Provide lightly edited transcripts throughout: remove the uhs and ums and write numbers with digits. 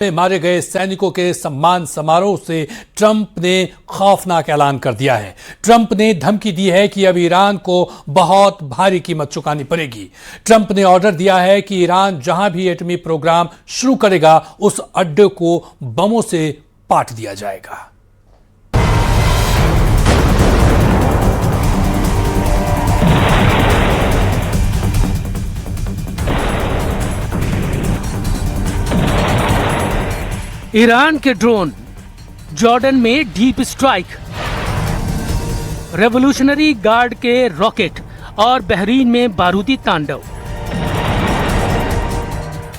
में मारे गए सैनिकों के सम्मान समारोह से ट्रंप ने खौफनाक ऐलान कर दिया है। ट्रंप ने धमकी दी है कि अब ईरान को बहुत भारी कीमत चुकानी पड़ेगी। ट्रंप ने ऑर्डर दिया है कि ईरान जहां भी एटमी प्रोग्राम शुरू करेगा उस अड्डे को बमों से पाट दिया जाएगा। ईरान के ड्रोन, जॉर्डन में डीप स्ट्राइक, रेवोल्यूशनरी गार्ड के रॉकेट और बहरीन में बारूदी तांडव,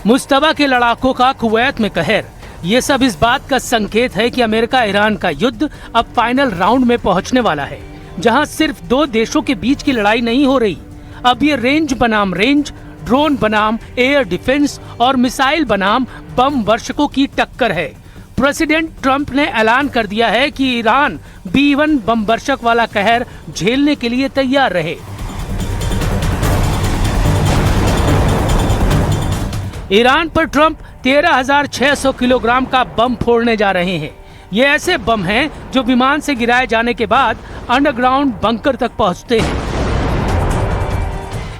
मुश्तबा के लड़ाकों का कुवैत में कहर, ये सब इस बात का संकेत है कि अमेरिका ईरान का युद्ध अब फाइनल राउंड में पहुंचने वाला है, जहां सिर्फ दो देशों के बीच की लड़ाई नहीं हो रही। अब ये रेंज बनाम रेंज, ड्रोन बनाम एयर डिफेंस और मिसाइल बनाम बम वर्षकों की टक्कर है। प्रेसिडेंट ट्रंप ने ऐलान कर दिया है कि ईरान B-1 बम वर्षक वाला कहर झेलने के लिए तैयार रहे। ईरान पर ट्रंप 13,600 किलोग्राम का बम फोड़ने जा रहे हैं। ये ऐसे बम हैं जो विमान से गिराए जाने के बाद अंडरग्राउंड बंकर तक पहुंचते हैं।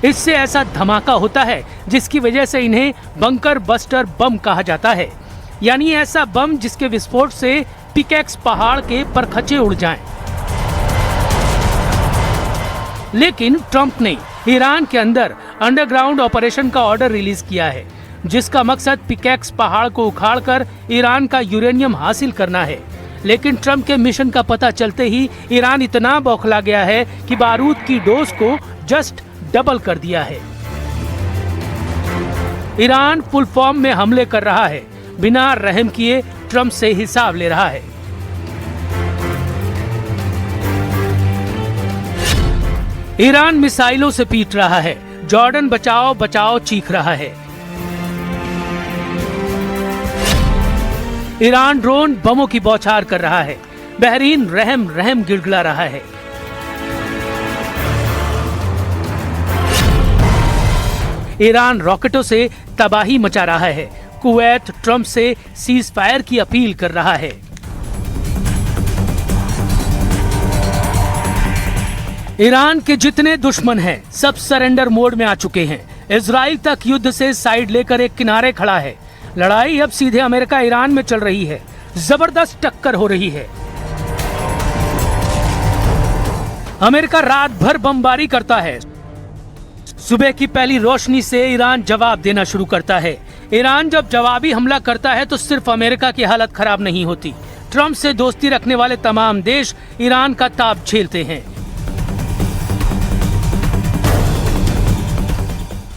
इससे ऐसा धमाका होता है जिसकी वजह से इन्हें बंकर बस्टर बम कहा जाता है, यानी ऐसा बम जिसके विस्फोट से पिकैक्स पहाड़ के परखचे उड़ जाएं। लेकिन ट्रंप ने ईरान के अंदर अंडरग्राउंड ऑपरेशन का ऑर्डर रिलीज किया है, जिसका मकसद पिकैक्स पहाड़ को उखाड़कर ईरान का यूरेनियम हासिल करना है। लेकिन ट्रंप के मिशन का पता चलते ही ईरान इतना बौखला गया है कि बारूद की डोज को जस्ट डबल कर दिया है। ईरान फुल फॉर्म में हमले कर रहा है, बिना रहम किए ट्रंप से हिसाब ले रहा है। ईरान मिसाइलों से पीट रहा है, जॉर्डन बचाओ बचाओ चीख रहा है। ईरान ड्रोन बमों की बौछार कर रहा है, बहरीन रहम रहम गिड़गिड़ा रहा है। ईरान रॉकेटों से तबाही मचा रहा है, कुवैत ट्रंप से सीज फायर की अपील कर रहा है। ईरान के जितने दुश्मन हैं, सब सरेंडर मोड में आ चुके हैं। इजराइल तक युद्ध से साइड लेकर एक किनारे खड़ा है। लड़ाई अब सीधे अमेरिका ईरान में चल रही है, जबरदस्त टक्कर हो रही है। अमेरिका रात भर बमबारी करता है, सुबह की पहली रोशनी से ईरान जवाब देना शुरू करता है। ईरान जब जवाबी हमला करता है तो सिर्फ अमेरिका की हालत खराब नहीं होती, ट्रंप से दोस्ती रखने वाले तमाम देश ईरान का ताप झेलते हैं।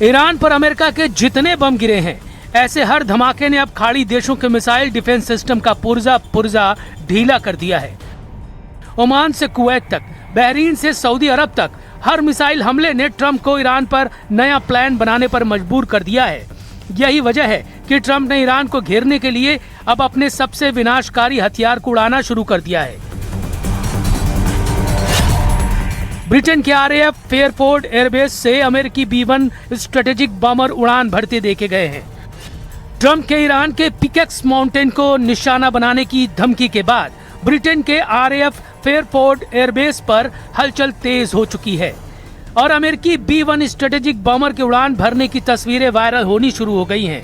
ईरान पर अमेरिका के जितने बम गिरे हैं, ऐसे हर धमाके ने अब खाड़ी देशों के मिसाइल डिफेंस सिस्टम का पुर्जा ढीला कर दिया है। ओमान से कुवैत तक, बहरीन से सऊदी अरब तक हर मिसाइल हमले ने ट्रंप को ईरान पर नया प्लान बनाने पर मजबूर कर दिया है। यही वजह है कि ट्रंप ने ईरान को घेरने के लिए अब अपने सबसे विनाशकारी हथियार को उड़ाना शुरू कर दिया है। ब्रिटेन के RAF फेयरफोर्ड एयरबेस से अमेरिकी B-1 स्ट्रेटेजिक बॉम्बर उड़ान भरते देखे गए हैं। ट्रंप के ईरान के पिकैक्स माउंटेन को निशाना बनाने की धमकी के बाद ब्रिटेन के RAF फेयरफोर्ड एयरबेस पर हलचल तेज हो चुकी है और अमेरिकी B-1 स्ट्रेटेजिक बॉम्बर के उड़ान भरने की तस्वीरें वायरल होनी शुरू हो गई हैं।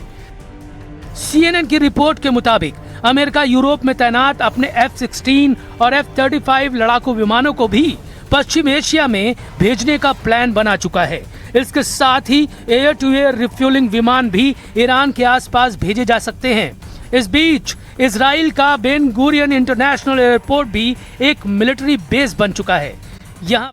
CNN की रिपोर्ट के मुताबिक अमेरिका यूरोप में तैनात अपने F-16 और F-35 लड़ाकू विमानों को भी पश्चिम एशिया में भेजने का प्लान बना चुका है। इसके साथ ही एयर टू एयर रिफ्यूलिंग विमान भी ईरान के आसपास भेजे जा सकते हैं। इस बीच इजराइल का बेन गुरियन इंटरनेशनल एयरपोर्ट भी एक मिलिट्री बेस बन चुका है। यहाँ